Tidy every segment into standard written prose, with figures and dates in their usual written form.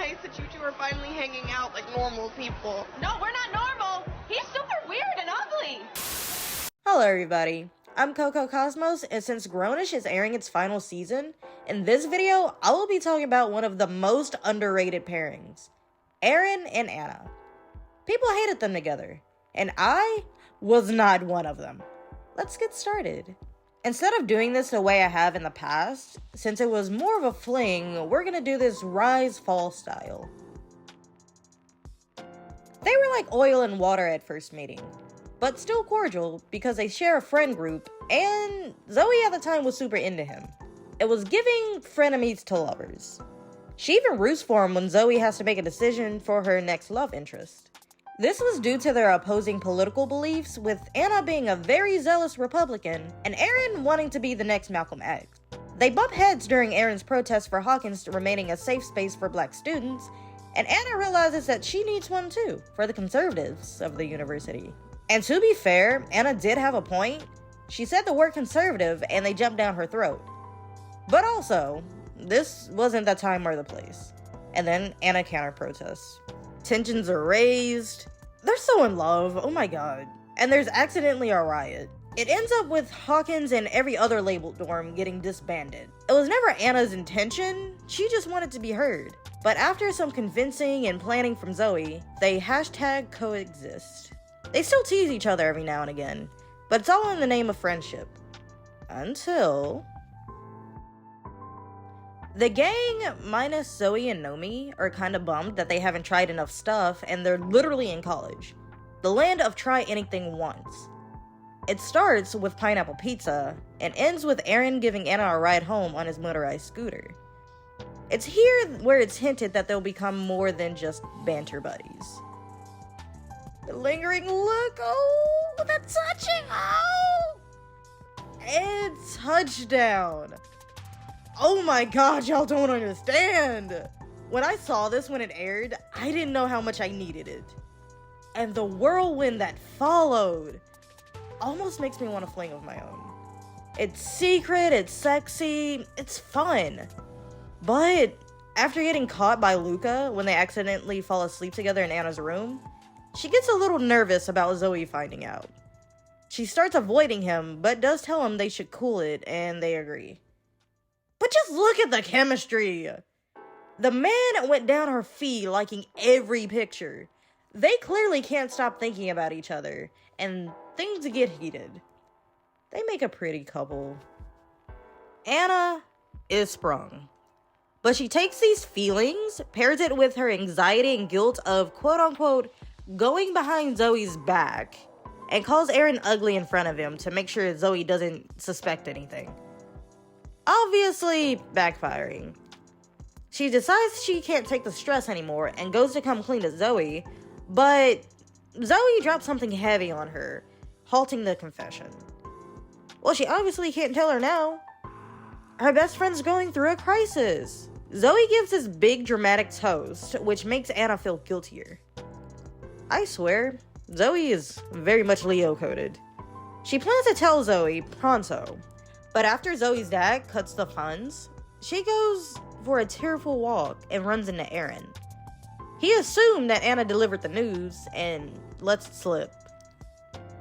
nice that you two are finally hanging out like normal people. No, we're not normal. He's super weird and ugly. Hello everybody, I'm Coco Cosmos, and since Grownish is airing its final season, in this video, I will be talking about one of the most underrated pairings, Eren and Anna. People hated them together, and I was not one of them. Let's get started. Instead of doing this the way I have in the past, since it was more of a fling, we're gonna do this rise-fall style. They were like oil and water at first meeting, but still cordial because they share a friend group, and Zoe at the time was super into him. It was giving frenemies to lovers. She even roots for him when Zoe has to make a decision for her next love interest. This was due to their opposing political beliefs, with Anna being a very zealous Republican, and Eren wanting to be the next Malcolm X. They bump heads during Eren's protest for Hawkins remaining a safe space for black students, and Anna realizes that she needs one too, for the conservatives of the university. And to be fair, Anna did have a point. She said the word conservative and they jumped down her throat. But also, this wasn't the time or the place. And then Anna counter-protests. Tensions are raised. They're so in love, oh my god. And there's accidentally a riot. It ends up with Hawkins and every other labeled dorm getting disbanded. It was never Anna's intention, she just wanted to be heard. But after some convincing and planning from Zoe, they hashtag coexist. They still tease each other every now and again, but it's all in the name of friendship. Until... the gang, minus Zoe and Nomi, are kinda bummed that they haven't tried enough stuff and they're literally in college. The land of try anything once. It starts with pineapple pizza and ends with Eren giving Anna a ride home on his motorized scooter. It's here where it's hinted that they'll become more than just banter buddies. The lingering look, oh, the touching, oh! And touchdown! Oh my god, y'all don't understand! When I saw this when it aired, I didn't know how much I needed it. And the whirlwind that followed almost makes me want to fling of my own. It's secret, it's sexy, it's fun. But after getting caught by Luca when they accidentally fall asleep together in Anna's room, she gets a little nervous about Zoe finding out. She starts avoiding him, but does tell him they should cool it, and they agree. But just look at the chemistry! The man went down her feed liking every picture. They clearly can't stop thinking about each other, and things get heated. They make a pretty couple. Anna is sprung. But she takes these feelings, pairs it with her anxiety and guilt of quote-unquote going behind Zoe's back, and calls Eren ugly in front of him to make sure Zoe doesn't suspect anything. Obviously backfiring. She decides she can't take the stress anymore and goes to come clean to Zoe, but Zoe drops something heavy on her, halting the confession. Well, she obviously can't tell her now. Her best friend's going through a crisis. Zoe gives this big dramatic toast, which makes Anna feel guiltier. I swear, Zoe is very much Leo-coded. She plans to tell Zoe pronto, but after Zoe's dad cuts the funds, she goes for a tearful walk and runs into Eren. He assumed that Anna delivered the news and lets it slip.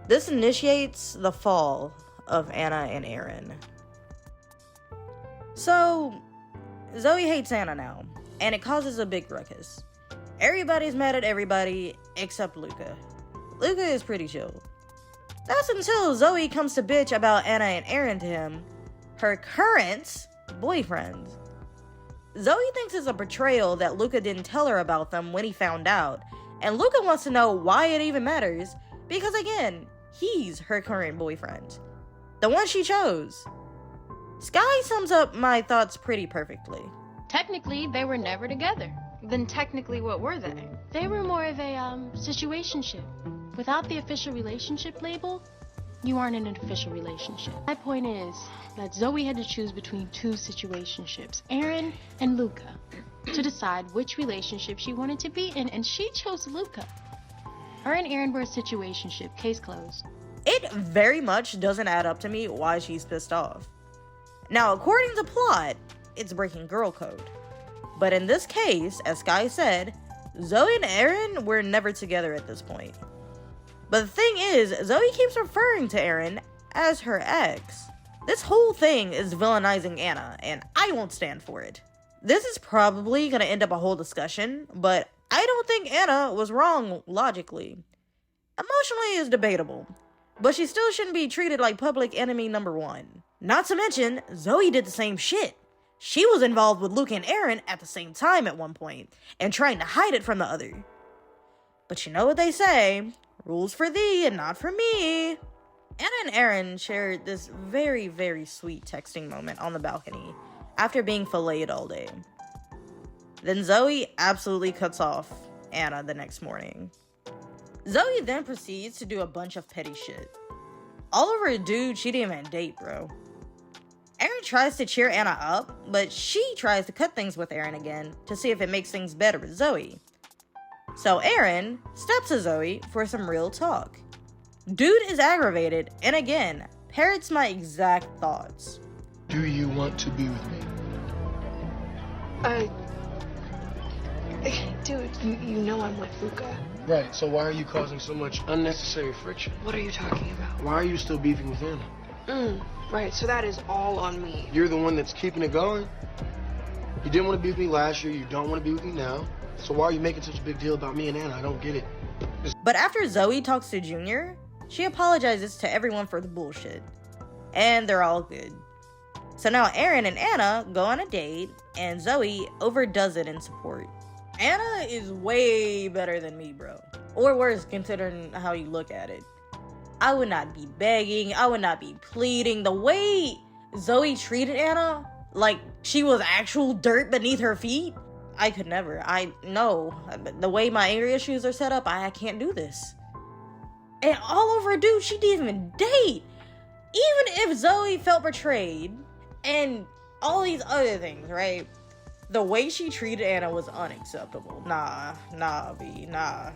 This initiates the fall of Anna and Eren. So, Zoe hates Anna now, and it causes a big ruckus. Everybody's mad at everybody except Luca. Luca is pretty chill. That's until Zoe comes to bitch about Anna and Eren to him, her current boyfriend. Zoe thinks it's a betrayal that Luca didn't tell her about them when he found out, and Luca wants to know why it even matters, because again, he's her current boyfriend. The one she chose. Sky sums up my thoughts pretty perfectly. Technically, they were never together. Then technically, what were they? They were more of a, situationship. Without the official relationship label, you aren't in an official relationship. My point is that Zoe had to choose between two situationships, Eren and Luca, to decide which relationship she wanted to be in, and she chose Luca. Her and Eren were a situationship, case closed. It very much doesn't add up to me why she's pissed off. Now, according to plot, it's breaking girl code. But in this case, as Sky said, Zoe and Aaron were never together at this point. But the thing is, Zoe keeps referring to Aaron as her ex. This whole thing is villainizing Anna, and I won't stand for it. This is probably gonna end up a whole discussion, but I don't think Anna was wrong logically. Emotionally is debatable, but she still shouldn't be treated like public enemy number one. Not to mention, Zoe did the same shit. She was involved with Luke and Aaron at the same time at one point, and trying to hide it from the other. But you know what they say, rules for thee and not for me. Anna and Aaron shared this very, very sweet texting moment on the balcony after being filleted all day. Then Zoe absolutely cuts off Anna the next morning. Zoe then proceeds to do a bunch of petty shit. All over a dude she didn't even date, bro. Aaron tries to cheer Anna up, but she tries to cut things with Aaron again to see if it makes things better with Zoe. So Aaron steps to Zoe for some real talk. Dude is aggravated, and again, parrots my exact thoughts. Do you want to be with me? Dude, you know I'm with Luca. Right, so why are you causing so much unnecessary friction? What are you talking about? Why are you still beefing with Anna? Right, so that is all on me. You're the one that's keeping it going. You didn't want to be with me last year, you don't want to be with me now. So why are you making such a big deal about me and Anna? I don't get it. But after Zoe talks to Junior, she apologizes to everyone for the bullshit. And they're all good. So now Aaron and Anna go on a date, and Zoe overdoes it in support. Anna is way better than me, bro. Or worse, considering how you look at it. I would not be begging, I would not be pleading. The way Zoe treated Anna, like she was actual dirt beneath her feet, I could never. No. The way my anger issues are set up, I can't do this. And all over a dude she didn't even date. Even if Zoe felt betrayed, and all these other things, right? The way she treated Anna was unacceptable. Nah, B, nah.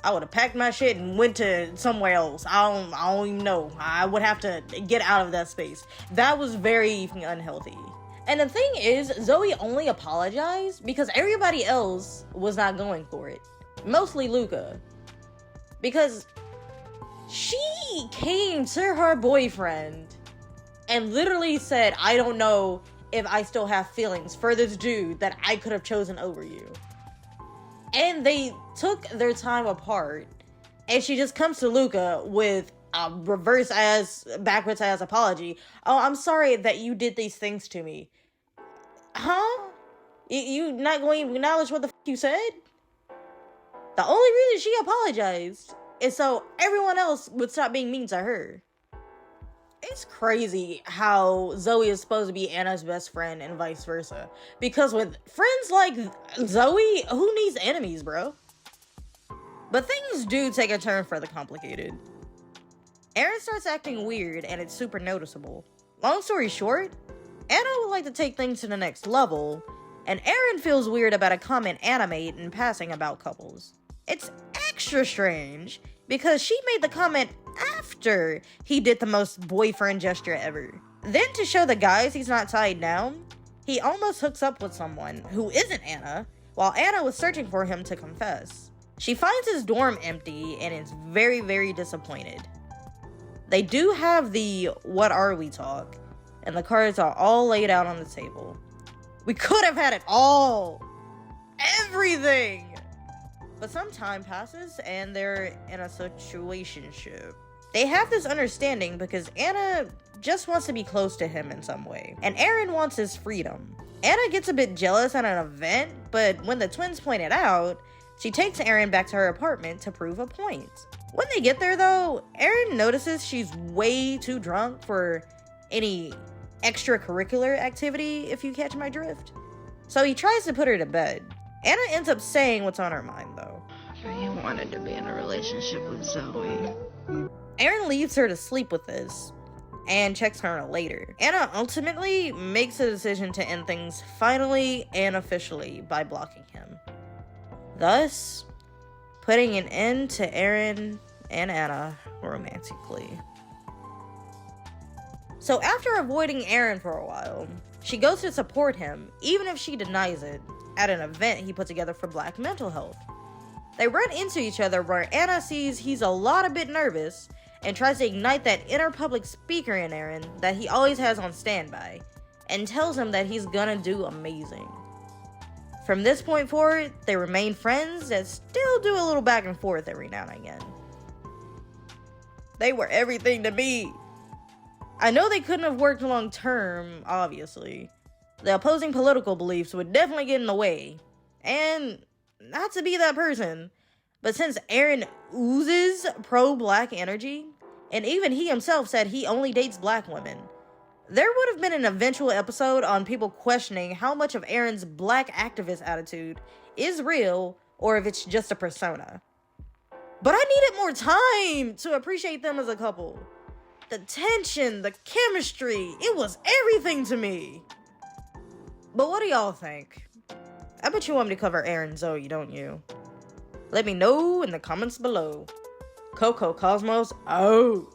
I would have packed my shit and went to somewhere else. I don't even know. I would have to get out of that space. That was very unhealthy. And the thing is, Zoe only apologized because everybody else was not going for it. Mostly Luca. Because she came to her boyfriend and literally said, I don't know if I still have feelings for this dude that I could have chosen over you. And they took their time apart, and she just comes to Luca with a backwards ass apology. Oh, I'm sorry that you did these things to me. Huh? You not going to acknowledge what the you said? The only reason she apologized is so everyone else would stop being mean to her. It's crazy how Zoe is supposed to be Anna's best friend and vice versa. Because with friends like Zoe, who needs enemies, bro? But things do take a turn for the complicated. Aaron starts acting weird and it's super noticeable. Long story short, Anna would like to take things to the next level, and Aaron feels weird about a comment Anna made in passing about couples. It's extra strange because she made the comment after he did the most boyfriend gesture ever. Then to show the guys he's not tied down, he almost hooks up with someone who isn't Anna, while Anna was searching for him to confess. She finds his dorm empty and is very, very disappointed. They do have the what are we talk, and the cards are all laid out on the table. We could have had it all! Everything! But some time passes and they're in a situationship. They have this understanding because Anna just wants to be close to him in some way, and Aaron wants his freedom. Anna gets a bit jealous at an event, but when the twins point it out, she takes Aaron back to her apartment to prove a point. When they get there though, Aaron notices she's way too drunk for any extracurricular activity, if you catch my drift. So he tries to put her to bed. Anna ends up saying what's on her mind though. I wanted to be in a relationship with Zoe. Aaron leaves her to sleep with this and checks her later. Anna ultimately makes a decision to end things finally and officially by blocking him, thus putting an end to Aaron and Anna romantically. So after avoiding Aaron for a while, she goes to support him, even if she denies it, at an event he put together for Black mental health. They run into each other where Anna sees he's a bit nervous and tries to ignite that inner public speaker in Aaron that he always has on standby, and tells him that he's gonna do amazing. From this point forward, they remain friends that still do a little back and forth every now and again. They were everything to me. I know they couldn't have worked long term, obviously. The opposing political beliefs would definitely get in the way. And not to be that person, but since Aaron oozes pro-black energy, and even he himself said he only dates black women, there would have been an eventual episode on people questioning how much of Aaron's black activist attitude is real or if it's just a persona. But I needed more time to appreciate them as a couple. The tension, the chemistry, it was everything to me. But what do y'all think? I bet you want me to cover Aaron and Zoe, don't you? Let me know in the comments below. Coco Cosmos out.